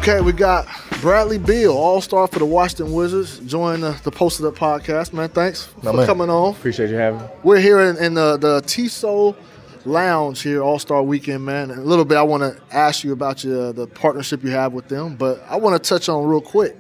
Okay, we got Bradley Beal, all-star for the Washington Wizards, join the Posted Up podcast. Man, thanks for coming on. Appreciate you having me. We're here in the T-Soul Lounge here, All-Star Weekend, man. In a little bit, I want to ask you about the partnership you have with them, but I want to touch on real quick,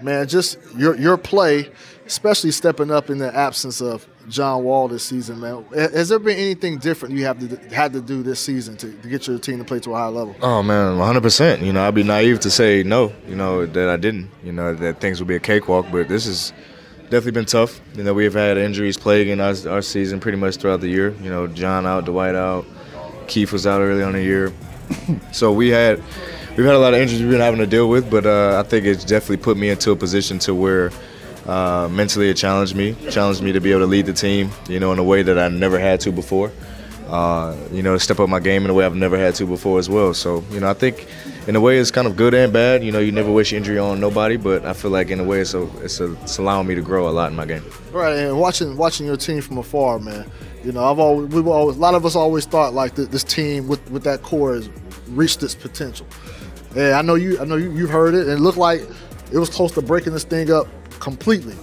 man, just your play, especially stepping up in the absence of John Wall this season, man. Has there been anything different you had to do this season to get your team to play to a high level? Oh, man, 100%. You know, I'd be naive to say no, that I didn't, that things would be a cakewalk, but this has definitely been tough. You know, we've had injuries plaguing our season pretty much throughout the year. You know, John out, Dwight out, Keith was out early on the year. So we've had a lot of injuries we've been having to deal with, but I think it's definitely put me into a position to where mentally it challenged me to be able to lead the team, in a way that I never had to before. Step up my game in a way I've never had to before as well. So, I think in a way it's kind of good and bad. You never wish injury on nobody, but I feel like in a way it's allowing me to grow a lot in my game. Right, and watching your team from afar, man. A lot of us always thought like this team with that core has reached its potential. And I know you've heard it, and it looked like it was close to breaking this thing up completely.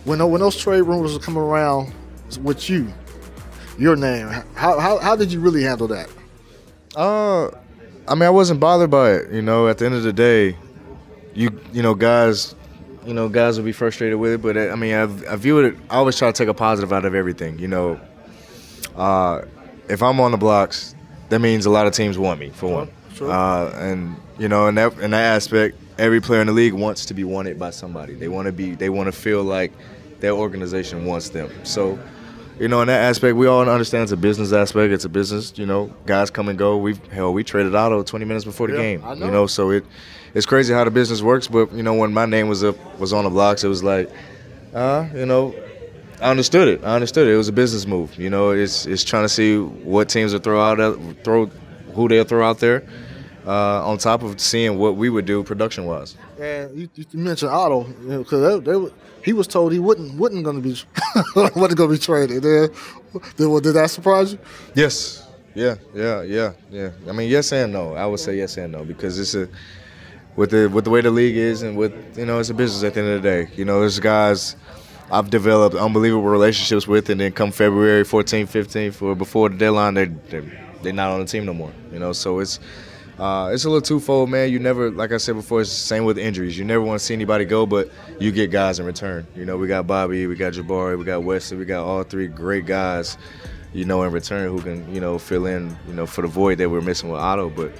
When those trade rumors were coming around with your name, how did you really handle that? I wasn't bothered by it. At the end of the day, guys will be frustrated with it. But I view it. I always try to take a positive out of everything. If I'm on the blocks, that means a lot of teams want me for one. Sure. And in that aspect, every player in the league wants to be wanted by somebody. They want to feel like their organization wants them. So, in that aspect, we all understand it's a business aspect. It's a business. Guys come and go. We traded Otto 20 minutes before the game. I know. So it's crazy how the business works. But when my name was on the blocks, it was like, I understood it. It was a business move. It's trying to see what teams will who they'll throw out there. On top of seeing what we would do production-wise. And you mentioned Otto, because he was told he wasn't going to be traded. Did that surprise you? Yes. Yeah. Yes and no. I would say yes and no, because it's with the way the league is, and it's a business at the end of the day. There's guys I've developed unbelievable relationships with, and then come February 14th, 15th, or before the deadline, they're not on the team no more. So it's a little twofold, man. You never, like I said before, it's the same with injuries. You never want to see anybody go, but you get guys in return. We got Bobby, we got Jabari, we got Wesley, we got all three great guys, in return who can, fill in, for the void that we're missing with Otto. But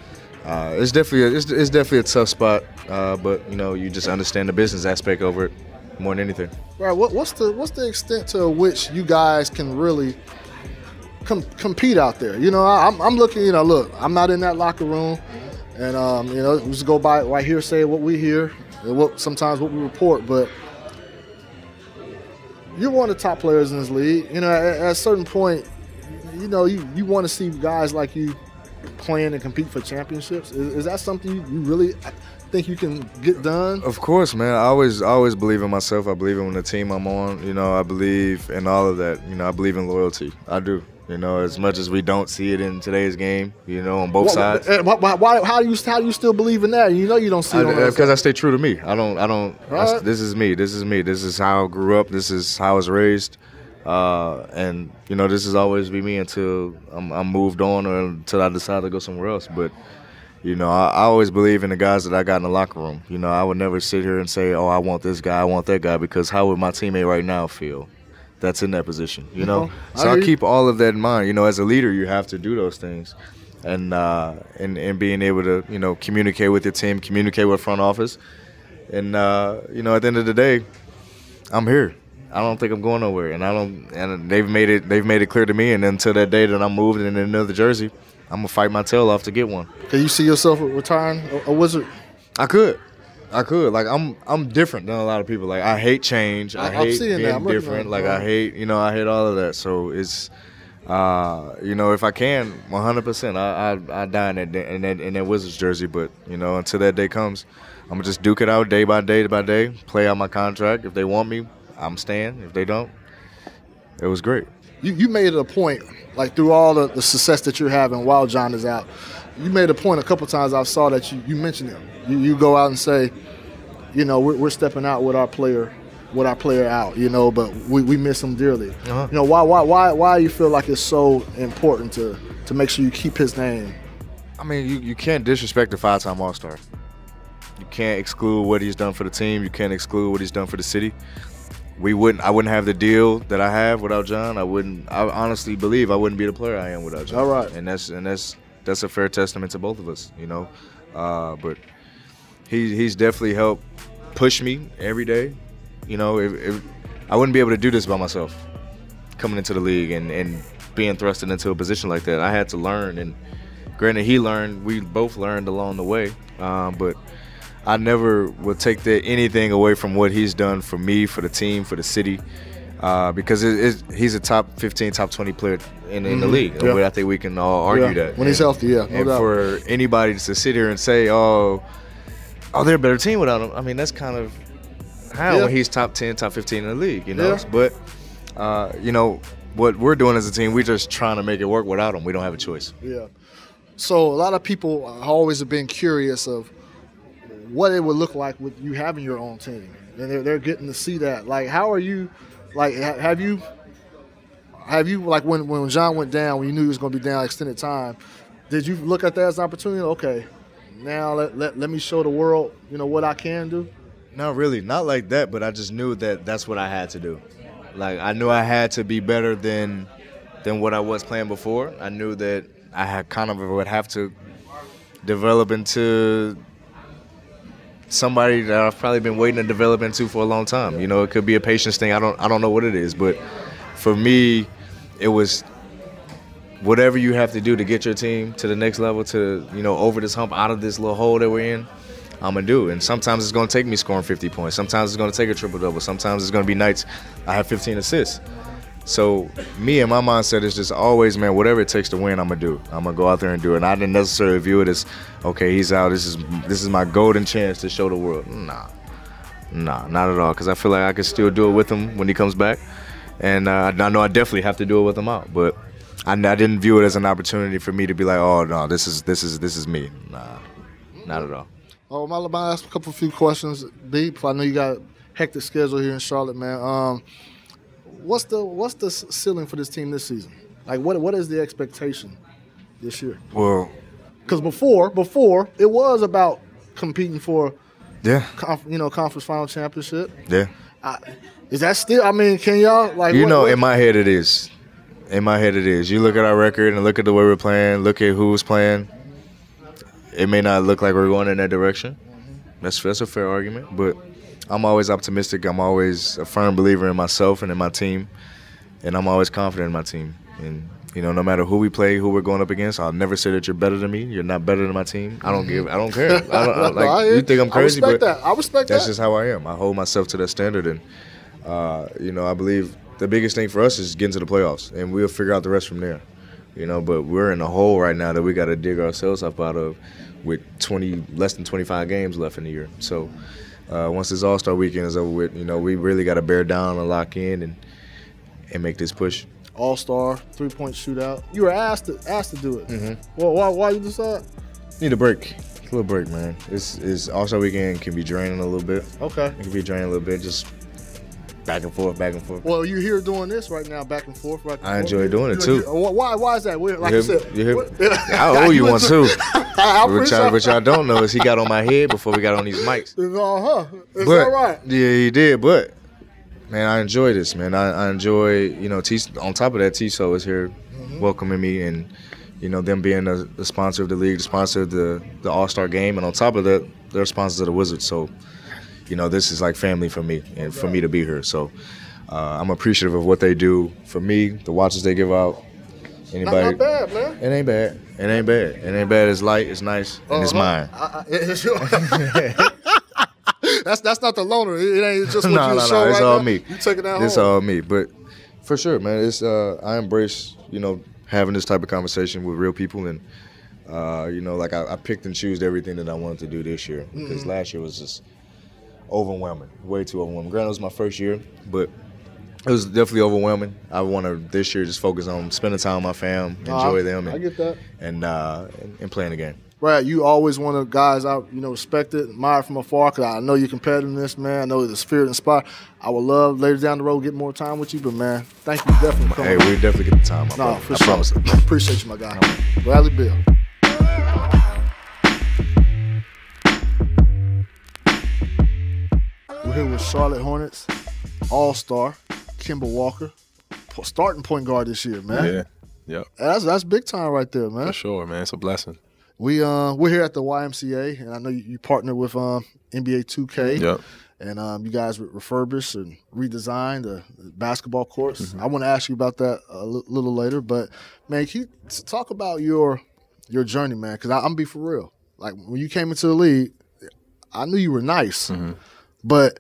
it's definitely a tough spot. But you just understand the business aspect over it more than anything. Right. What's the extent to which you guys can really compete out there? I'm looking. Look, I'm not in that locker room, and we just go by right here, say what we hear, and sometimes what we report. But you're one of the top players in this league. At a certain point, you want to see guys like you playing and compete for championships. Is that something you really think you can get done? Of course, man. I always believe in myself. I believe in the team I'm on. I believe in all of that. I believe in loyalty. I do. As much as we don't see it in today's game, on both sides. Why? How do you still believe in that? You don't see it on because I stay true to me. I don't. Right. This is me. This is how I grew up. This is how I was raised. And this has always been me until I'm moved on, or until I decide to go somewhere else. But I always believe in the guys that I got in the locker room. I would never sit here and say, "Oh, I want this guy, I want that guy," because how would my teammate right now feel that's in that position, So I keep all of that in mind. As a leader, you have to do those things, and being able to, communicate with your team, communicate with front office, and at the end of the day, I'm here. I don't think I'm going nowhere, and they've made it clear to me. And until that day that I'm moved in another jersey, I'm gonna fight my tail off to get one. Can you see yourself retiring a Wizard? I could. Like I'm different than a lot of people. Like I hate change. I hate being different. Like I hate all of that. So it's if I can, 100%, I die in that Wizards jersey. But until that day comes, I'm gonna just duke it out day by day, play out my contract. If they want me, I'm staying. If they don't, it was great. You made it a point, like through all the success that you're having while John is out, you made a point a couple times. I saw that you mentioned him. You go out and say, you know, we're stepping out with our player out, you know, but we miss him dearly. Uh-huh. You know, why you feel like it's so important to make sure you keep his name? I mean, you can't disrespect a 5-time All-Star. You can't exclude what he's done for the team. You can't exclude what he's done for the city. I wouldn't have the deal that I have without John. I honestly believe I wouldn't be the player I am without John. All right. And that's a fair testament to both of us, you know. But he's definitely helped push me every day. You know, if I wouldn't be able to do this by myself, coming into the league and being thrusted into a position like that. I had to learn, and granted, we both learned along the way. But I never will take anything away from what he's done for me, for the team, for the city, because he's a top 15, top 20 player in the league. Yeah. I think we can all argue that. When he's healthy, no and doubt. For anybody to sit here and say, oh, they're a better team without him, I mean, that's kind of how when he's top 10, top 15 in the league, you know. Yeah. But, you know, what we're doing as a team, we're just trying to make it work without him. We don't have a choice. Yeah. So a lot of people always have been curious of what it would look like with you having your own team, and they're getting to see that. Like, how are you? Like, have you like when John went down, when you knew he was going to be down extended time, did you look at that as an opportunity? Okay, now let me show the world, you know, what I can do. No, really, not like that. But I just knew that that's what I had to do. Like, I knew I had to be better than what I was playing before. I knew that I had would have to develop into somebody that I've probably been waiting to develop into for a long time. You know, it could be a patience thing. I don't know what it is, but for me, it was whatever you have to do to get your team to the next level, to, you know, over this hump, out of this little hole that we're in, I'm going to do. And sometimes it's going to take me scoring 50 points. Sometimes it's going to take a triple-double. Sometimes it's going to be nights I have 15 assists. So me and my mindset is just always, man, whatever it takes to win, I'm going to do. I'm going to go out there and do it. And I didn't necessarily view it as, okay, he's out. This is my golden chance to show the world. Nah, not at all. Because I feel like I can still do it with him when he comes back. And I know I definitely have to do it with him out. But I didn't view it as an opportunity for me to be like, oh, no, this is me. Nah, not at all. Oh, I'm going to ask a few questions, B. I know you got a hectic schedule here in Charlotte, man. What's the ceiling for this team this season? Like, what is the expectation this year? Well, because before it was about competing for conference final championship. Yeah. Is that still? I mean, can y'all like? In my head it is. In my head it is. You look at our record and look at the way we're playing. Look at who's playing. It may not look like we're going in that direction. That's a fair argument, but I'm always optimistic. I'm always a firm believer in myself and in my team, and I'm always confident in my team. And, you know, no matter who we play, who we're going up against, I'll never say that you're better than me. You're not better than my team. I don't care. You think I'm crazy, I respect that. That's just how I am. I hold myself to that standard, and you know, I believe the biggest thing for us is getting to the playoffs, and we'll figure out the rest from there. You know, but we're in a hole right now that we got to dig ourselves up out of, with less than 25 games left in the year. So once this All-Star weekend is over with, you know, we really got to bear down and lock in and make this push. All-Star, 3-point shootout. You were asked to do it. Mm-hmm. Well, why you decide? Need a break. A little break, man. It's All-Star weekend can be draining a little bit. Okay. It can be draining a little bit, just back and forth. Well, you're here doing this right now, back and forth. I enjoy doing it too. Why is that? Like you said, I owe you one too. I What y'all don't know is he got on my head before we got on these mics. Is that right? Yeah, he did. But man, I enjoy this, man. I enjoy, you know, on top of that, TSO is here welcoming me, and, you know, them being the sponsor of the league, the sponsor of the All-Star game, and on top of that, they're sponsors of the Wizards. So, you know, this is like family for me, and for me to be here. So I'm appreciative of what they do for me, the watches they give out. Anybody? Not bad, man. It ain't bad. It ain't bad. It ain't bad. It's light. It's nice. And it's mine. That's not the loaner. It ain't just what you show right it's now. all me. You take it down home. It's all me. But for sure, man, it's I embrace, you know, having this type of conversation with real people, and you know, like I picked and chose everything that I wanted to do this year, because last year was just overwhelming, way too overwhelming. Granted, it was my first year, but It was definitely overwhelming. I want to this year just focus on spending time with my fam, enjoy them, I get that. And playing the game. Right, you always one of the guys I respected, admired from afar. Cause I know your competitiveness, man. I know the spirit inspired. I would love later down the road get more time with you, but man, thank you definitely for coming. Hey, we definitely get the time. No, for I sure. promise. Appreciate you, my guy. Bradley Beal. We're here with Charlotte Hornets All-Star Kemba Walker, starting point guard this year, man. Yeah, That's big time right there, man. for sure, man. It's a blessing. We're here at the YMCA, and I know you partner with NBA 2K. Yep. And you guys refurbish and redesign the basketball courts. Mm-hmm. I want to ask you about that a little later, but man, can you talk about your journey, man? Because I'm be for real. Like when you came into the league, I knew you were nice, but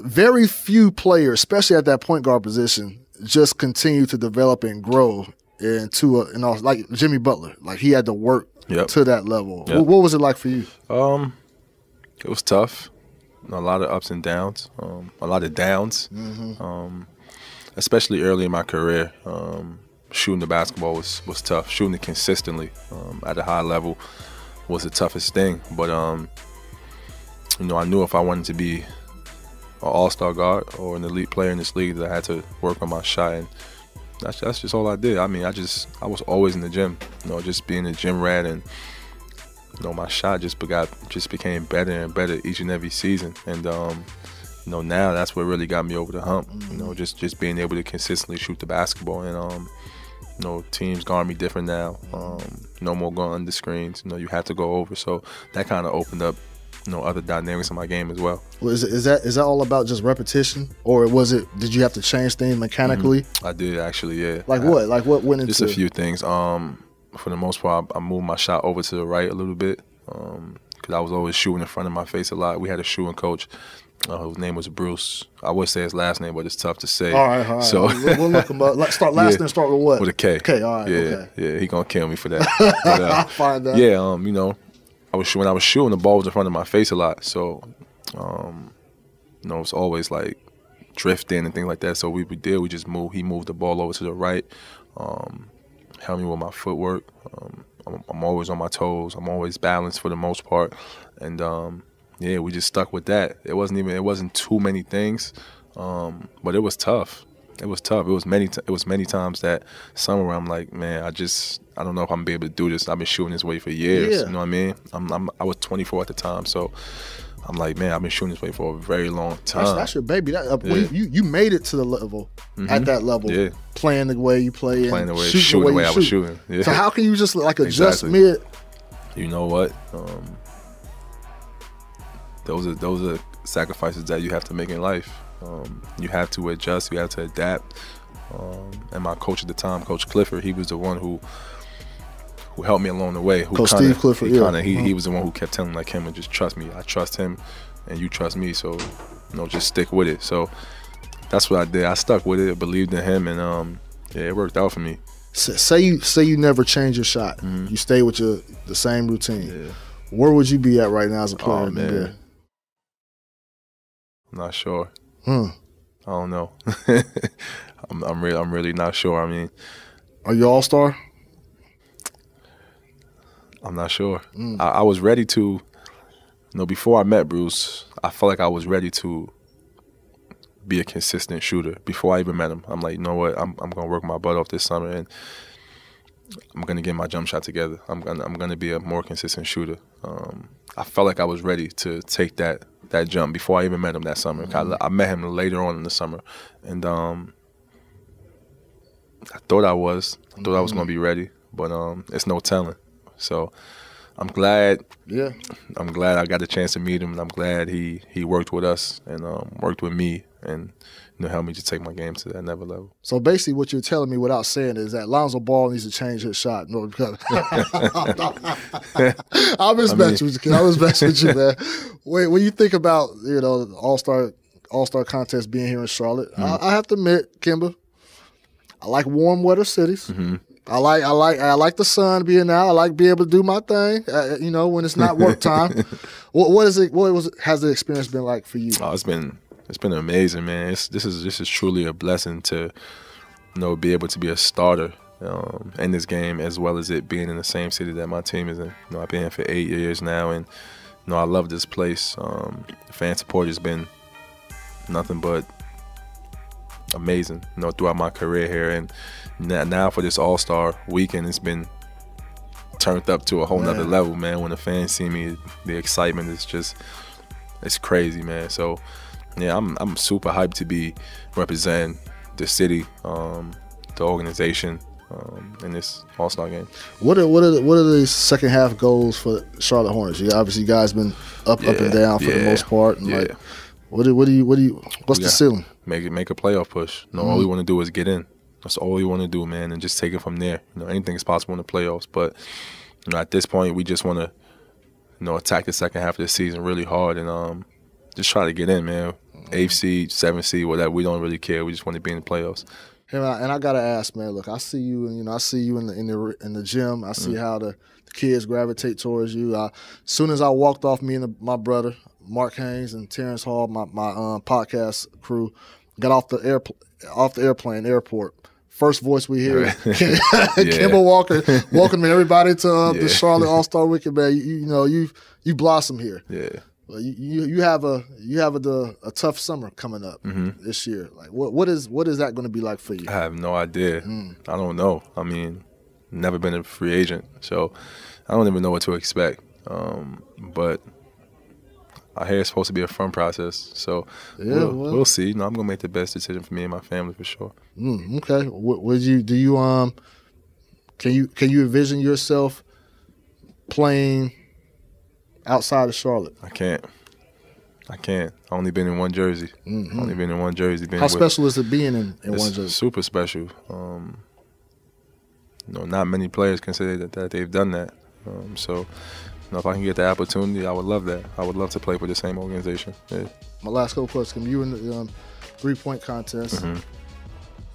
very few players, especially at that point guard position, just continue to develop and grow into like Jimmy Butler. Like he had to work to that level. Yep. What was it like for you? It was tough. A lot of ups and downs. A lot of downs. Especially early in my career. Shooting the basketball was tough. Shooting it consistently at a high level was the toughest thing. But I knew if I wanted to be an all-star guard or an elite player in this league that I had to work on my shot, and that's just all I did. I mean, I was always in the gym, just being a gym rat, and my shot just became better and better each and every season. And now that's what really got me over the hump. Just being able to consistently shoot the basketball, and teams guard me different now. No more going under screens. You have to go over, so that kind of opened up other dynamics in my game as well. Well, is that all about just repetition, or did you have to change things mechanically? I did actually, yeah. What? Like what went into? Just a few things. For the most part, I moved my shot over to the right a little bit because I was always shooting in front of my face a lot. We had a shooting coach whose name was Bruce. I would say his last name, but it's tough to say. All right. So we'll look him up. Let's start last name. Start with what? With a K. K. All right. Yeah, okay. Yeah. He gonna kill me for that. But, I'll find that. Yeah. When I was shooting, the ball was in front of my face a lot. So, it was always like drifting and things like that. So we just moved. He moved the ball over to the right. Helped me with my footwork. I'm always on my toes. I'm always balanced for the most part. And we just stuck with that. It wasn't too many things, but it was tough. It was tough. It was many times that summer where I'm like, man, I don't know if I'm gonna be able to do this. I've been shooting this way for years. Yeah. You know what I mean? I was 24 at the time, so I'm like, man, I've been shooting this way for a very long time. That's your baby. You made it to the level at that level. Yeah. Playing the way you play, playing the way, shooting the way I was shooting. Yeah. So how can you just adjust Exactly. mid? You know what? Those are sacrifices that you have to make in life. You have to adjust. You have to adapt. And my coach at the time, Coach Clifford, he was the one who helped me along the way. Coach Steve Clifford, he was the one who kept telling me, like, Kemba, just trust me. I trust him, and you trust me. So, just stick with it. So that's what I did. I stuck with it. I believed in him, and it worked out for me. Say you never change your shot. You stay with the same routine. Yeah. Where would you be at right now as a player? Oh, man. I'm not sure. I don't know. I'm really not sure. I mean, are you all-star? I'm not sure. I was ready to, before I met Bruce, I felt like I was ready to be a consistent shooter. Before I even met him, I'm like, you know what? I'm gonna work my butt off this summer, and I'm gonna get my jump shot together. I'm gonna be a more consistent shooter. I felt like I was ready to take that jump before I even met him that summer. I met him later on in the summer, and I thought I was gonna be ready, but it's no telling. So I'm glad. Yeah. I'm glad I got a chance to meet him, and I'm glad he worked with us and worked with me and helped me to take my game to that another level. So basically, what you're telling me without saying is that Lonzo Ball needs to change his shot. No, because I was messing with you, man. When you think about the All-Star contest being here in Charlotte, I have to admit, Kemba, I like warm weather cities. I like the sun being out. I like being able to do my thing. When it's not work time. What has the experience been like for you? Oh, it's been It's been amazing, man. This is truly a blessing to, be able to be a starter in this game, as well as it being in the same city that my team is in. I've been here for 8 years now, and I love this place. The fan support has been nothing but amazing, throughout my career here, and now for this All-Star weekend, it's been turned up to a whole nother level, man. When the fans see me, the excitement is just, it's crazy, man. So yeah, I'm super hyped to be representing the city, the organization, in this All-Star game. What are the second half goals for Charlotte Hornets? Obviously, you guys been up and down for the most part. And like, what's the ceiling? Make a playoff push. All we want to do is get in. That's all we want to do, man, and just take it from there. Anything is possible in the playoffs, but at this point, we just want to, attack the second half of the season really hard and just try to get in, man. 8th seed, 7th seed, whatever. We don't really care. We just want to be in the playoffs. And I gotta ask, man. Look, I see you, and I see you in the gym. I see how the kids gravitate towards you. As soon as I walked off, me and my brother Mark Haynes and Terrence Hall, my podcast crew, got off the airport. First voice we hear, Kemba Walker, welcoming everybody to the Charlotte All-Star Weekend, man. You blossom here. Yeah. Well, you have a tough summer coming up this year. Like what is that going to be like for you? I have no idea. I don't know. I mean, never been a free agent, so I don't even know what to expect. But I hear it's supposed to be a fun process, so we'll see. I'm gonna make the best decision for me and my family for sure. Okay. Can you envision yourself playing outside of Charlotte? I can't. I only been in one jersey. Only been in one jersey. How special is it being in one jersey? Super special. Not many players can say that they've done that. So if I can get the opportunity, I would love that. I would love to play for the same organization. Yeah. My last couple questions. You in the 3-point contest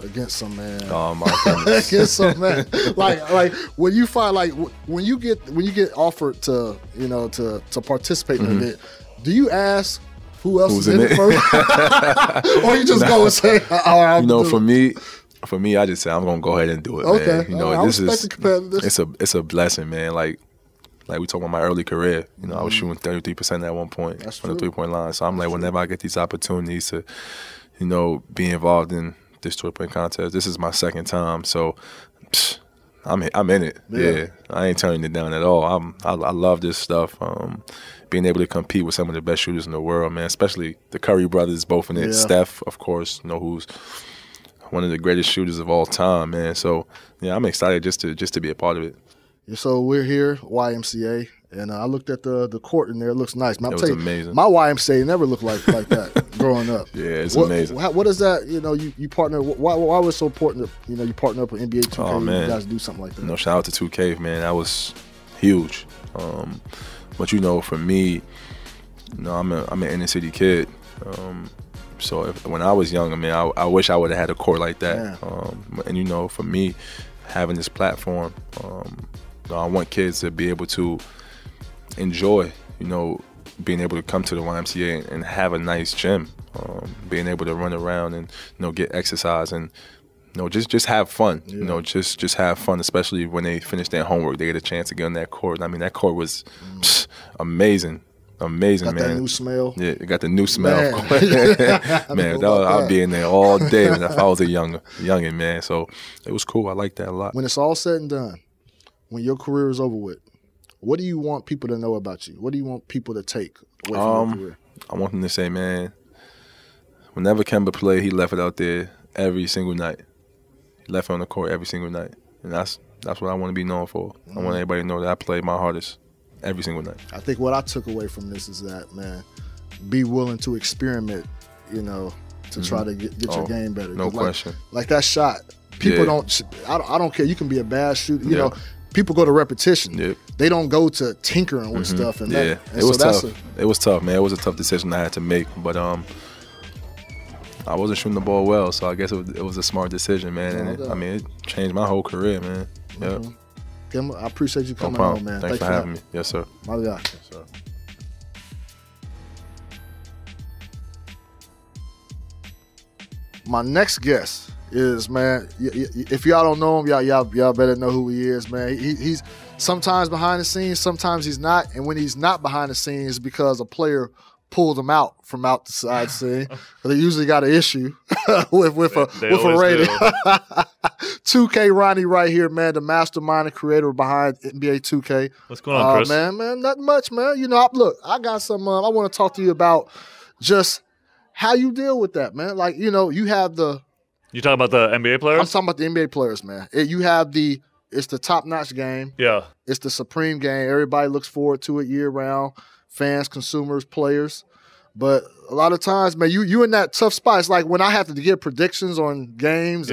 against some man. Oh my goodness. Against some man. like when you find when you get offered to to participate in it, do you ask who else is in it first, or you just go and say, For me, I just say I'm gonna go ahead and do it. Okay, man. It's a blessing, man. Like we talk about my early career. I was shooting 33% at one point from the 3-point line. So I'm like, whenever I get these opportunities to, be involved in this 3-point contest, this is my second time. So I'm in it. Yeah, I ain't turning it down at all. I love this stuff. Being able to compete with some of the best shooters in the world, man. Especially the Curry brothers, both in it. Yeah. Steph, of course, who's one of the greatest shooters of all time, man. So yeah, I'm excited just to be a part of it. So we're here, YMCA, and I looked at the court in there. It looks nice. Man, it was amazing. My YMCA never looked like that growing up. Yeah, it's amazing. What is that? You partner. Why was it so important? You partner up with NBA 2K. Oh, man. You guys do something like that. Shout out to 2K, man. That was huge. But for me, I'm an inner city kid. So when I was young, I wish I would have had a court like that. Yeah. And for me, having this platform, I want kids to be able to enjoy, being able to come to the YMCA and have a nice gym, being able to run around and get exercise and just have fun. Yeah. Just have fun, especially when they finish their homework. They get a chance to get on that court. That court was amazing. Amazing, got man. That new smell. Yeah, it got the new smell. Man, I'll be in there all day if I was a youngin', man. So it was cool. I like that a lot. When it's all said and done, when your career is over with, what do you want people to know about you? What do you want people to take away from your career? I want them to say, man, whenever Kemba played, he left it out there every single night. He left it on the court every single night. And that's what I want to be known for. I want everybody to know that I played my hardest every single night. I think what I took away from this is that, man, be willing to experiment, to try to get your game better. No question. Like that shot, people don't. I don't care. You can be a bad shooter. People go to repetition. Yep. They don't go to tinkering with stuff. And it was tough. It was tough, man. It was a tough decision I had to make, but I wasn't shooting the ball well, so I guess it was a smart decision, man. And it changed my whole career, man. Yep. Kemba, I appreciate you coming on, man. Thanks for having me. Yes, sir. My guy. Yes, sir. My next guest is, man, if y'all don't know him, y'all better know who he is, man. He's sometimes behind the scenes, sometimes he's not. And when he's not behind the scenes, it's because a player pulled him out from out the side scene. They usually got an issue with a rating. 2K Ronnie right here, man, the mastermind and creator behind NBA 2K. What's going on, Chris? Man, nothing much, man. You know, look, I got some. I want to talk to you about just how you deal with that, man. Like, you know, you have the. You talking about the NBA players? I'm talking about the NBA players, man. You have it's the top-notch game. Yeah. It's the supreme game. Everybody looks forward to it year-round. Fans, consumers, players. But a lot of times, man, you in that tough spot. It's like when I have to give predictions on games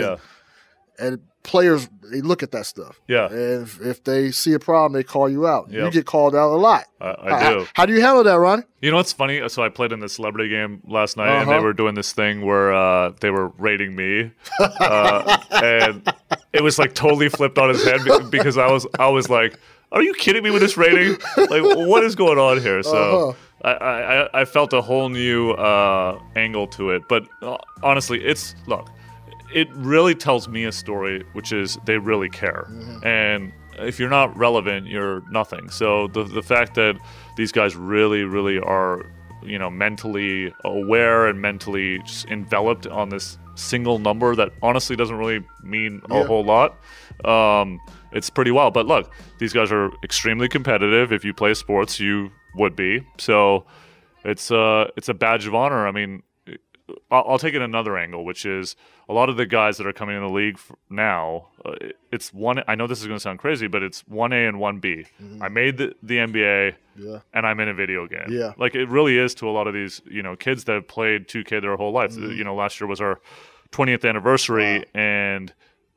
and players, they look at that stuff. Yeah. And if they see a problem, they call you out. Yep. You get called out a lot. I do. How do you handle that, Ronnie? You know what's funny? So I played in the celebrity game last night, and they were doing this thing where they were rating me, and it was like totally flipped on his head because I was like, "Are you kidding me with this rating? Like, what is going on here?" So I felt a whole new angle to it. But honestly, it really tells me a story, which is they really care. Mm-hmm. And if you're not relevant, you're nothing. So the fact that these guys really, really are, you know, mentally aware and mentally just enveloped on this single number that honestly doesn't really mean a whole lot. It's pretty wild. But look, these guys are extremely competitive. If you play sports, you would be. So it's a badge of honor. I mean, I'll take it another angle, which is a lot of the guys that are coming in the league now, it's one. I know this is going to sound crazy, but it's 1A and 1B. Mm-hmm. I made the NBA, and I'm in a video game. Yeah. Like it really is to a lot of these, you know, kids that have played 2K their whole life. Mm-hmm. You know, last year was our 20th anniversary, and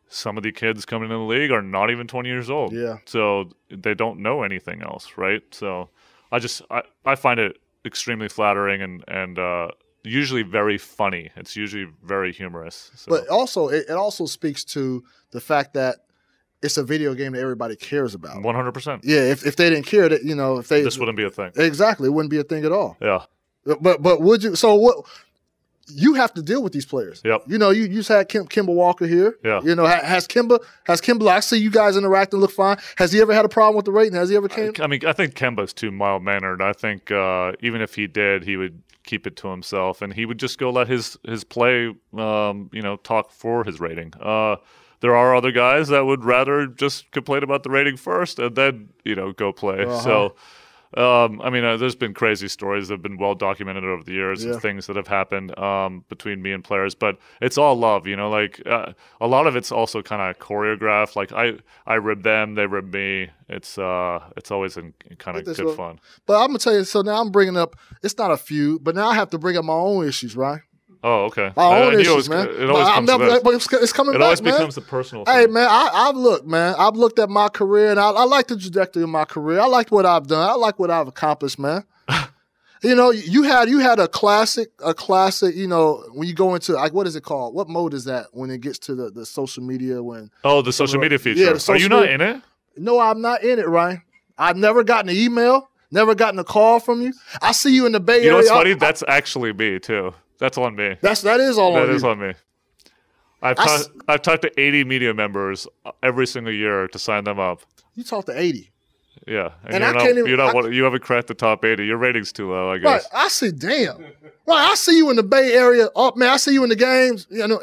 some of the kids coming in the league are not even 20 years old. Yeah. So they don't know anything else, right? So I find it extremely flattering and usually very funny. It's usually very humorous. So. But also, it also speaks to the fact that it's a video game that everybody cares about. 100%. Yeah, if they didn't care, that, you know, this wouldn't be a thing. Exactly, it wouldn't be a thing at all. Yeah. But would you? So what? You have to deal with these players. Yep. You know, you just had Kemba Walker here. Yeah. You know, has Kemba? I see you guys interact and look fine. Has he ever had a problem with the rating? Has he ever came? I mean, I think Kemba's too mild mannered. I think even if he did, he would keep it to himself, and he would just go let his play, you know, talk for his rating. There are other guys that would rather just complain about the rating first and then, you know, go play. So. I mean, there's been crazy stories that have been well documented over the years of things that have happened between me and players, but it's all love, you know, like a lot of it's also kind of choreographed. Like I rib them, they rib me. It's always in kind of good fun. But I'm going to tell you, so now I'm bringing up, it's not a feud, but now I have to bring up my own issues, right? Oh, okay. My own issues, man. It always comes to this. It's coming back, man. It always becomes a personal thing. Hey, man, I've looked at my career, and I like the trajectory of my career. I like what I've done. I like what I've accomplished, man. You know, you had a classic, you know, when you go into, like, what is it called? What mode is that when it gets to the social media? The social media feature. Yeah, are you not in it? No, I'm not in it, Ryan. I've never gotten an email, never gotten a call from you. I see you in the Bay Area. You know what's funny? That's actually me, too. That's on me. That is all on you. That is on me. I've talked to 80 media members every single year to sign them up. You talked to 80. Yeah, and you haven't cracked the top 80. Your rating's too low, I guess. Right, I see. Damn. Right, I see you in the Bay Area. Oh man, I see you in the games. You know,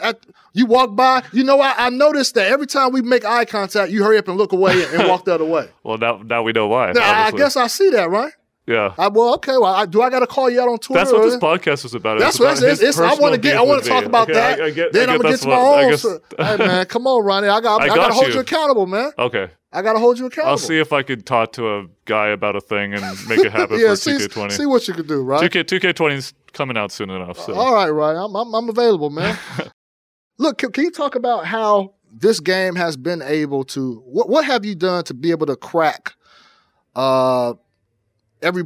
you walk by. You know, I noticed that every time we make eye contact, you hurry up and look away and walk the other way. Well, now we know why. Now, I guess I see that, right? Yeah. Do I got to call you out on Twitter? That's what this podcast was about. That's what it is. I want to talk about that. Then I'm gonna get to my own. Hey man, come on, Ronnie. I got to hold you accountable, man. Okay. I got to hold you accountable. I'll see if I could talk to a guy about a thing and make it happen for 2K20. See what you can do, right? 2K20 is coming out soon enough. So. All right, Ryan. I'm available, man. Look, can you talk about how this game has been able to? What have you done to be able to crack? Every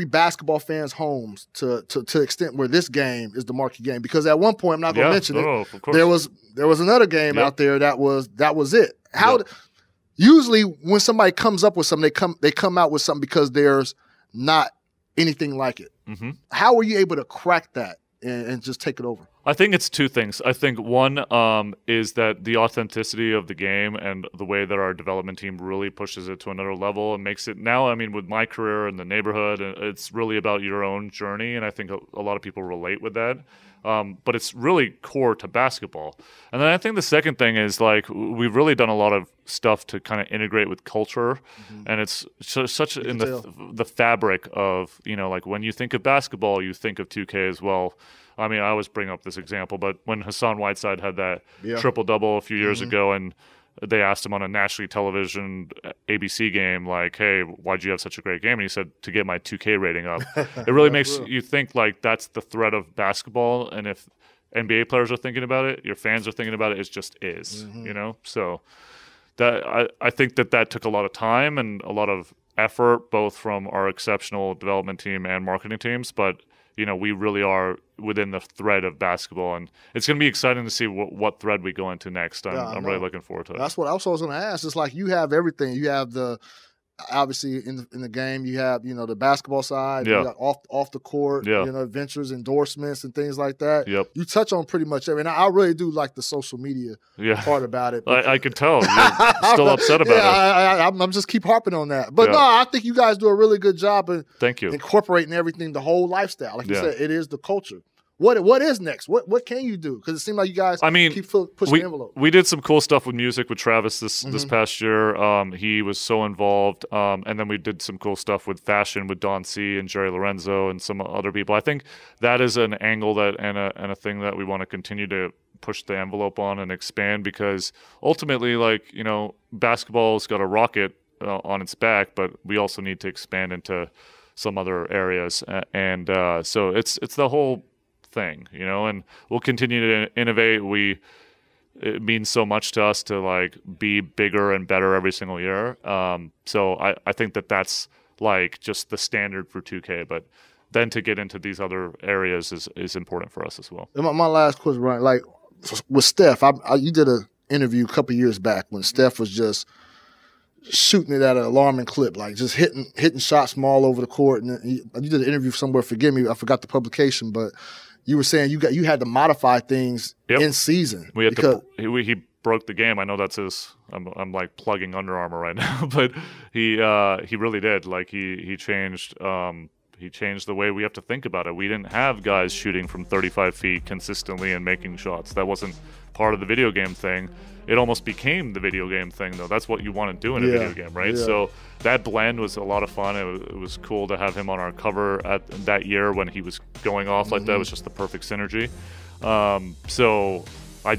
basketball fan's homes to the extent where this game is the marquee game, because at one point, I'm not going to mention it. Of course. There was another game out there that was it. Usually when somebody comes up with something, they come out with something because there's not anything like it. Mm-hmm. How were you able to crack that and just take it over? I think it's two things. I think one is that the authenticity of the game and the way that our development team really pushes it to another level and makes it now. I mean, with my career in the neighborhood, it's really about your own journey, and I think a lot of people relate with that. But it's really core to basketball. And then I think the second thing is like we've really done a lot of stuff to kind of integrate with culture, and it's such in the fabric of, you know, like when you think of basketball, you think of 2K as well. I mean, I always bring up this example, but when Hassan Whiteside had that triple-double a few years ago, and they asked him on a nationally television ABC game, like, hey, why'd you have such a great game? And he said, to get my 2K rating up. It really makes you think, like, that's the thread of basketball, and if NBA players are thinking about it, your fans are thinking about it, it just is, you know? So that I think that took a lot of time and a lot of effort, both from our exceptional development team and marketing teams, but you know, we really are within the thread of basketball, and it's going to be exciting to see what thread we go into next. I'm really looking forward to it. That's what I was going to ask. It's like you have everything. You have obviously in the game, you have, you know, the basketball side, you got off the court, you know, adventures, endorsements, and things like that. You touch on pretty much everything. I really do like the social media part about it. I can tell you're still upset about it. I'm just keep harping on that. But no, I think you guys do a really good job of incorporating everything, the whole lifestyle. Like you said, it is the culture. What is next? What can you do? Because it seemed like you guys keep pushing the envelope. We did some cool stuff with music with Travis this past year. He was so involved. And then we did some cool stuff with fashion with Don C and Jerry Lorenzo and some other people. I think that is an angle and a thing that we want to continue to push the envelope on and expand, because ultimately, like, you know, basketball's got a rocket on its back, but we also need to expand into some other areas. And so it's the whole thing, you know, and we'll continue to innovate. It means so much to us to like be bigger and better every single year. So I think that's like just the standard for 2K, but then to get into these other areas is important for us as well. And my last question, Ryan, like with Steph, you did an interview a couple years back when Steph was just shooting it at an alarming clip, like just hitting shots from all over the court. And you did an interview somewhere, forgive me, I forgot the publication, but you were saying you had to modify things in season. He broke the game. I know that's his. I'm like plugging Under Armour right now, but he really did. Like he changed. He changed the way we have to think about it. We didn't have guys shooting from 35 feet consistently and making shots. That wasn't part of the video game thing. It almost became the video game thing, though. That's what you want to do in a video game, right? Yeah. So that blend was a lot of fun. It was cool to have him on our cover at that year when he was going off like that. It was just the perfect synergy. So I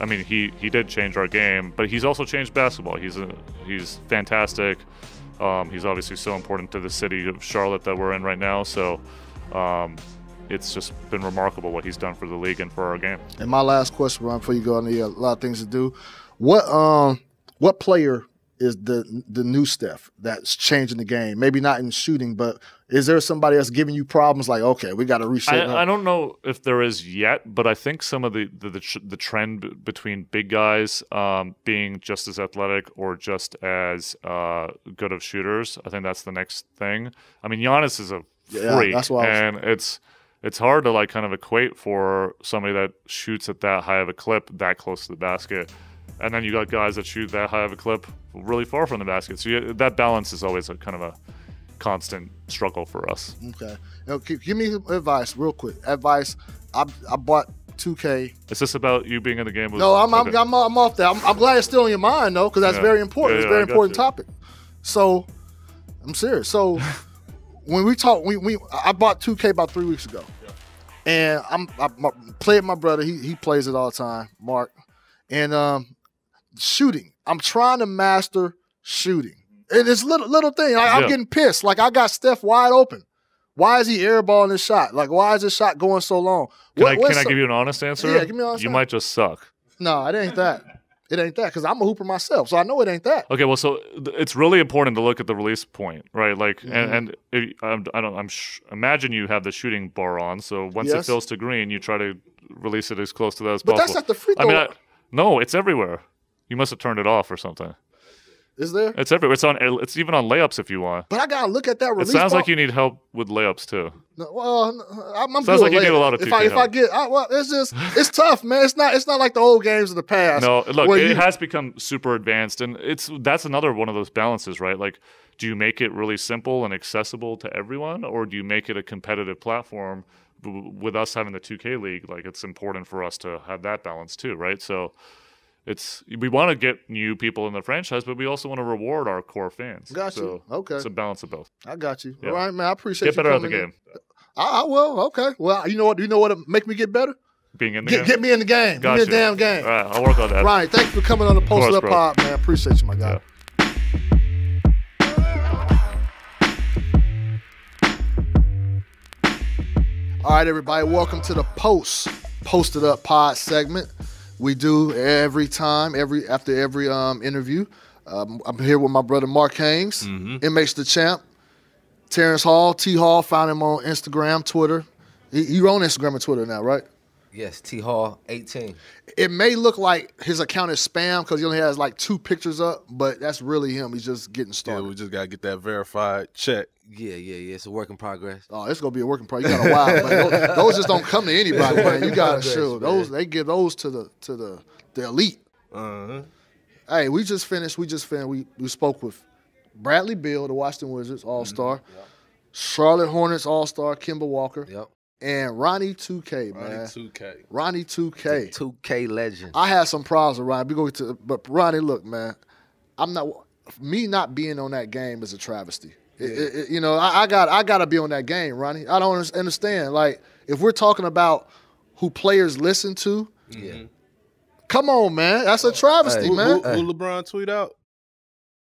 mean, he did change our game, but he's also changed basketball. He's fantastic. He's obviously so important to the city of Charlotte that we're in right now. So it's just been remarkable what he's done for the league and for our game. And my last question, Ron, before you go, I know you got a lot of things to do. What player is the new Steph that's changing the game? Maybe not in shooting, but is there somebody that's giving you problems like, okay, we got to reshape? I don't know if there is yet, but I think some of the trend between big guys being just as athletic or just as good of shooters, I think that's the next thing. I mean, Giannis is a freak, that's what and it's hard to like kind of equate for somebody that shoots at that high of a clip that close to the basket. And then you got guys that shoot that high of a clip really far from the basket. So that balance is always a kind of a constant struggle for us. Okay. Now, give me advice real quick. Advice. I bought 2K. Is this about you being in the game? No, I'm off that. I'm glad it's still in your mind, though, because that's very important. It's a very important topic. So I'm serious. So when we talk, I bought 2K about 3 weeks ago. And I play with my brother. He plays it all the time, Mark. And shooting. I'm trying to master shooting. And it's little thing. I'm getting pissed. Like, I got Steph wide open. Why is he airballing this shot? Like, why is this shot going so long? Can I give you an honest answer? Yeah, give me an honest answer. You might just suck. No, it ain't that. It ain't that, because I'm a hooper myself, so I know it ain't that. Okay, well, so it's really important to look at the release point, right? Like, imagine you have the shooting bar on, so once it fills to green, you try to release it as close to that as possible. But that's not the free throw. No, it's everywhere. You must have turned it off or something. Is there? It's everywhere. It's even on layups if you want. But I gotta look at that release. It sounds ball. like you need help with layups too. No, well, I'm Sounds good like you later. need a lot of 2K help. Well, it's tough, man. It's not like the old games of the past. No, look, it has become super advanced, and that's another one of those balances, right? Like, do you make it really simple and accessible to everyone, or do you make it a competitive platform? With us having the 2K league, like, it's important for us to have that balance too, right? So we want to get new people in the franchise, but we also want to reward our core fans. Got you. So okay. It's a balance of both. I got you. Yeah. All right, man. I appreciate Get you better at the coming game. I will. Okay. Well, you know what? You know what make me get better? Being in the game. Get me in the game. Got Get me in you. the damn game. All right, I'll work on that. Ryan, thanks for coming on the Post Up bro. Pod, man. Appreciate you, my guy. All right, everybody. Welcome to the Posted Up Pod segment. We do every time, after every interview. I'm here with my brother Mark Haynes, MH the Champ, Terrence Hall, T Hall. Found him on Instagram, Twitter. You're on Instagram and Twitter now, right? Yes, T Hall 18. It may look like his account is spam because he only has like 2 pictures up, but that's really him. He's just getting started. Yeah, we just got to get that verified check. Yeah. It's a work in progress. Oh, it's gonna be a working project. You got a while, man. Those just don't come to anybody, man. You gotta show those. They give those to the elite. Hey, we just finished. We spoke with Bradley Beal, the Washington Wizards All-Star, Charlotte Hornets All-Star, Kemba Walker, and Ronnie 2K, man. Ronnie 2K. 2K legend. I had some problems with Ronnie. We go to, but Ronnie, look, man. Not being on that game is a travesty. I gotta be on that game, Ronnie. I don't understand. Like, if we're talking about who players listen to, come on, man. That's a travesty, man. Who LeBron tweet out?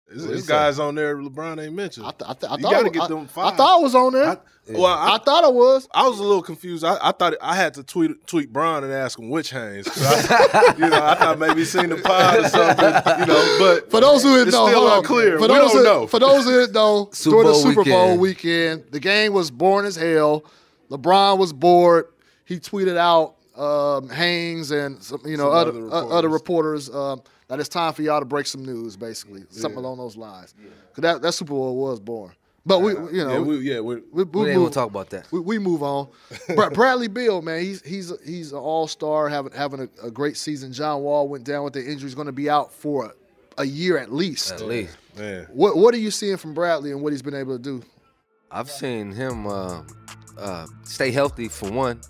This guy's on there LeBron ain't mentioned. I you thought gotta get them 5. I thought I was on there. I thought I was. I was a little confused. I thought I had to tweet Bron and ask him which Haynes. I thought maybe he seen the pod or something. But for those who didn't know, still unclear. For those who didn't know, during the Super Bowl weekend, the game was boring as hell. LeBron was bored. He tweeted out Haynes and some, other reporters that it's time for y'all to break some news, basically, something along those lines. Because that Super Bowl was boring. But we ain't gonna talk about that. We move on. Bradley Beal, man, he's an all-star, having a great season. John Wall went down with the injury. He's going to be out for a year at least. At least. Man. What are you seeing from Bradley and what he's been able to do? I've seen him stay healthy for one.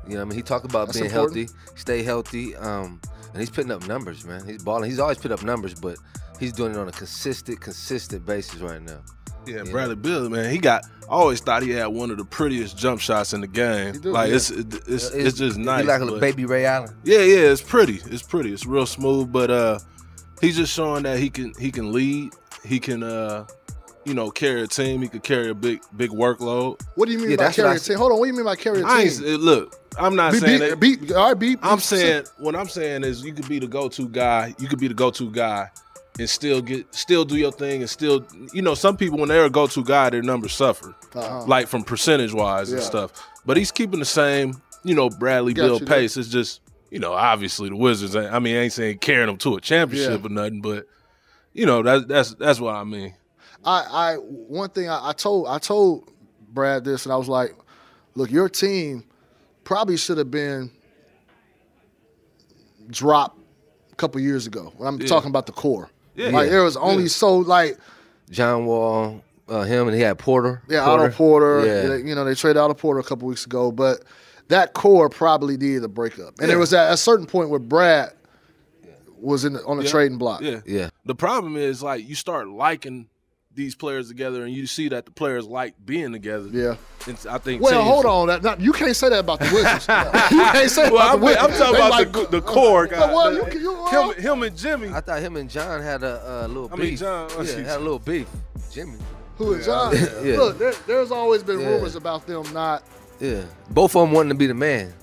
You know what I mean? He talked about being important. healthy, stay healthy, and he's putting up numbers, man. He's balling. He's always put up numbers, but he's doing it on a consistent basis right now. Yeah, Bradley Beal, man, I always thought he had one of the prettiest jump shots in the game. It's just nice. He like a baby Ray Allen. Yeah, it's pretty. It's real smooth, but he's just showing that he can lead. He can carry a team. He could carry a big workload. What do you mean by carry a team? Hold on, what do you mean by carry a team? Look, I'm not saying that. All right, I'm saying what I'm saying is you could be the go-to guy. You could be the go-to guy and still do your thing and still, some people when they're a go-to guy, their numbers suffer, like from percentage-wise and stuff. But he's keeping the same, Bradley Beal pace. It's just, obviously the Wizards. I ain't saying carrying them to a championship or nothing, but that's what I mean. One thing I told Brad this, and I was like, look, your team probably should have been dropped a couple years ago. When I'm talking about the core. There was only John Wall, him, and he had Porter. Yeah, Otto Porter. Yeah. They traded Otto Porter a couple weeks ago, but that core probably needed a breakup. And it was at a certain point where Brad was on the trading block. Yeah. The problem is you start liking these players together, and you see that the players like being together. Yeah, and I think. Well, hold on. You can't say that about the Wizards. You can't say that about the Wizards. I'm talking about the core guys. Him and Jimmy. I thought him and John had a little beef. John. Had a little beef. Jimmy. Who and John? Look, there's always been rumors about them not. Yeah, both of them wanting to be the man.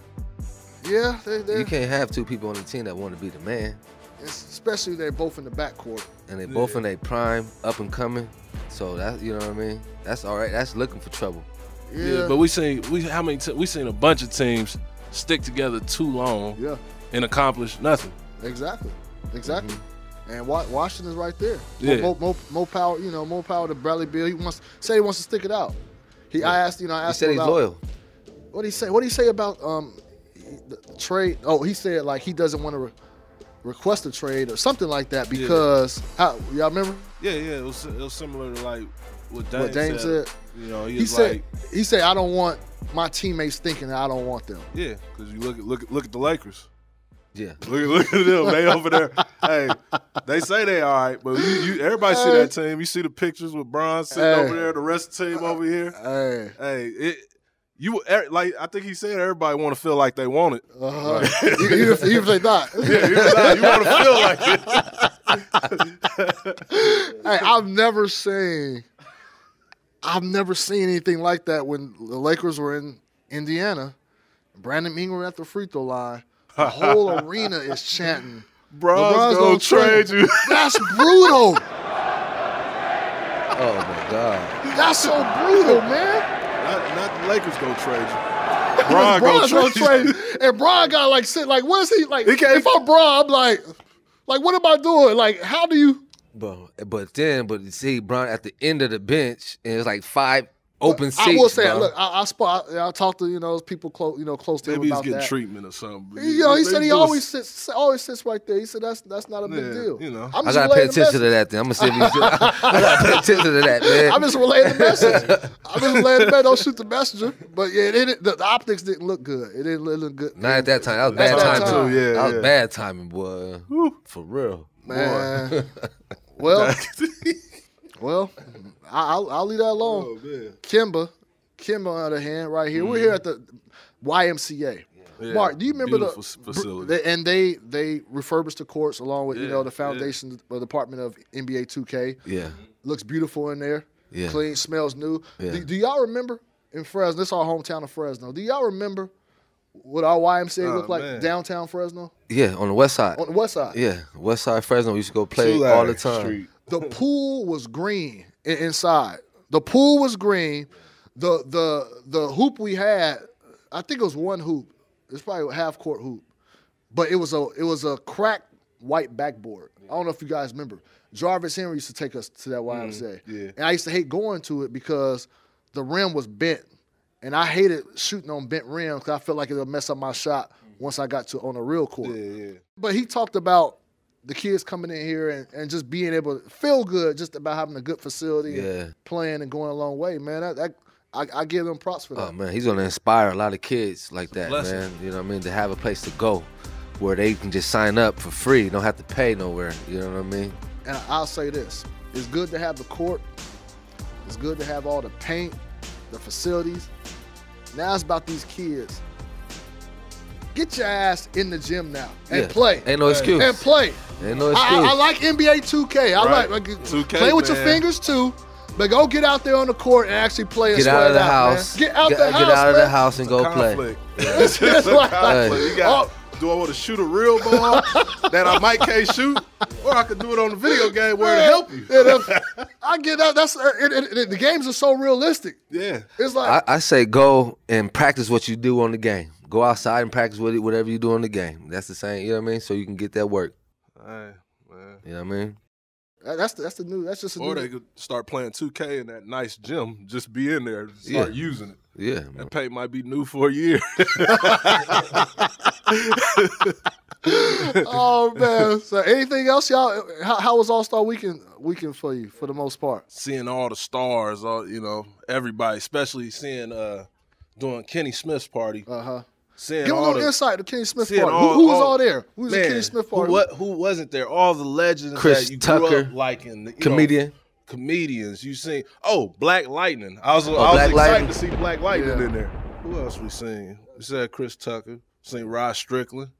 Yeah, you can't have two people on the team that want to be the man. Especially if they're both in the backcourt. And they're both in their prime, up and coming. So that, you know what I mean? That's all right. That's looking for trouble. Yeah, but we seen a bunch of teams stick together too long and accomplish nothing. Exactly. And Washington's right there. Yeah. More power, more power to Bradley Beal. He wants to stick it out. I asked He him said he's about, loyal. What did he say? What did he say about the trade? Oh, he said like he doesn't want to request a trade or something like that because y'all remember? Yeah. It was similar to like what Dame said. He said I don't want my teammates thinking that I don't want them. Yeah, because you look at the Lakers. Yeah. Look at them. They over there. Hey, they say they all right, but everybody see that team. You see the pictures with Bron sitting over there, the rest of the team over here. Hey, I think he said everybody want to feel like they want it. Even if they not. Yeah, you want to feel like it. Hey, I've never seen anything like that when the Lakers were in Indiana. Brandon Ingram at the free throw line. The whole arena is chanting, LeBron's gonna trade you. That's brutal. Oh, my God. That's so brutal, man. Not the Lakers gonna trade you. Bron gonna trade you. And Bron got like sit like, what is he like? If I'm Bron, I'm like, what am I doing? Like, how do you? But see, Bron at the end of the bench, and it's like 5 open seats. I will say, bro. look, I talked to people close to him Maybe about he's getting that. treatment or something. He said he always sits right there. He said that's not a big deal. I gotta pay attention to that. Then I'm gonna see if he's. I gotta pay attention to that, man. I'm just relaying the message. Don't shoot the messenger. But yeah, the optics didn't look good. It didn't look good. Not at that time. That was bad timing time. too. That was bad timing, boy. For real, man. Well, I'll leave that alone. Oh, man. Kemba, on the other hand, right here. We're here at the YMCA. Yeah. Mark, do you remember Beautiful facility? And they refurbished the courts along with the foundation, the Department of NBA 2K. Yeah. Looks beautiful in there. Yeah. Clean, smells new. Yeah. Do y'all remember in Fresno? This is our hometown of Fresno. Do y'all remember what our YMCA looked like downtown Fresno? Yeah, on the west side. On the west side. Yeah, west side Fresno. We used to go play all the time. Street. The pool was green inside. The pool was green. The hoop we had, I think it was one hoop. It's probably a half court hoop, but it was a cracked white backboard. I don't know if you guys remember. Jarvis Henry used to take us to that YMCA, and I used to hate going to it because the rim was bent, and I hated shooting on bent rims because I felt like it would mess up my shot once I got on a real court. Yeah. But he talked about the kids coming in here and just being able to feel good just about having a good facility and playing and going a long way, man. I give them props for that. Oh, man, he's going to inspire a lot of kids like that, Blessing. man. You know what I mean? To have a place to go where they can just sign up for free. Don't have to pay nowhere. You know what I mean? And I'll say this. It's good to have the court. It's good to have all the paint, the facilities. Now it's about these kids. Get your ass in the gym now and play. Ain't no excuse. And play. Ain't no excuse. I like NBA 2K. I like 2K, play with your man. fingers too, but go get out there on the court and actually play and Get sweat out of it the out, house. man. Get out the house, Get out of the man. house and go play. Conflict. It's like- Conflict. You got, do I want to shoot a real ball that I might can't shoot, or I could do it on the video game where it'll help you? I get that. The games are so realistic. Yeah. It's like I say go and practice what you do on the game. Go outside and practice whatever you do on the game. That's the same, you know what I mean? So you can get that work. Man. You know what I mean? that's just a Or new. they could start playing 2K in that nice gym. Just be in there, start using it. Yeah, man. That paint might be new for a year. Oh man! So anything else, y'all? How was All-Star weekend for you, for the most part? Seeing all the stars, everybody, especially seeing doing Kenny Smith's party. Seeing Give a all little the insight to Kenny Smith seeing party. all- Who was all- all there? Who was at man, Kenny Smith party? Who wasn't there? All the legends Chris that you Tucker, grew up liking. comedian. Comedians. You seen? Oh, Black Lightning. I was Black excited Lightning. to see Black Lightning Yeah. in there. Who else we seen? We said Chris Tucker. Seen Rod Strickland.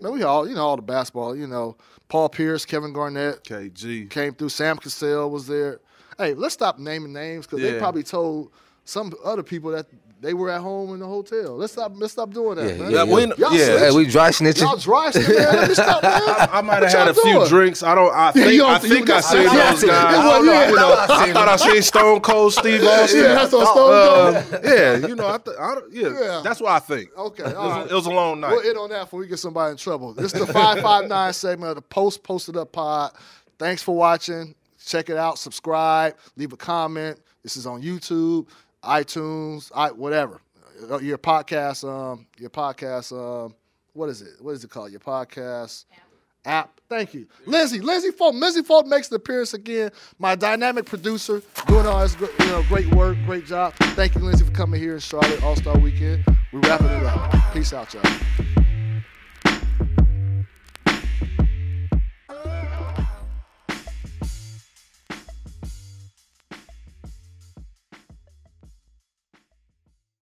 Man, we all all the basketball. Paul Pierce, Kevin Garnett KG. came through. Sam Cassell was there. Hey, let's stop naming names because they Yeah. probably told some other people that they were at home in the hotel. Let's stop doing that, man. Hey, we dry snitching. Y'all dry snitching, man. Let me stop, man. I might have had a few drinks. I think I seen those guys. I thought I seen Stone Cold Steve Austin. Yeah, that's on Stone Cold. That's what I think. Okay, it was a long night. We'll hit on that before we get somebody in trouble. This is the 559 segment of the Posted Up Pod. Thanks for watching. Check it out. Subscribe. Leave a comment. This is on YouTube, iTunes, whatever. Your podcast. What is it? What is it called? Your podcast app. Thank you, Lindsay. Lindsay Folk makes an appearance again. My dynamic producer, doing all this great work, great job. Thank you, Lindsay, for coming here in Charlotte All-Star Weekend. We're wrapping it up. Peace out, y'all.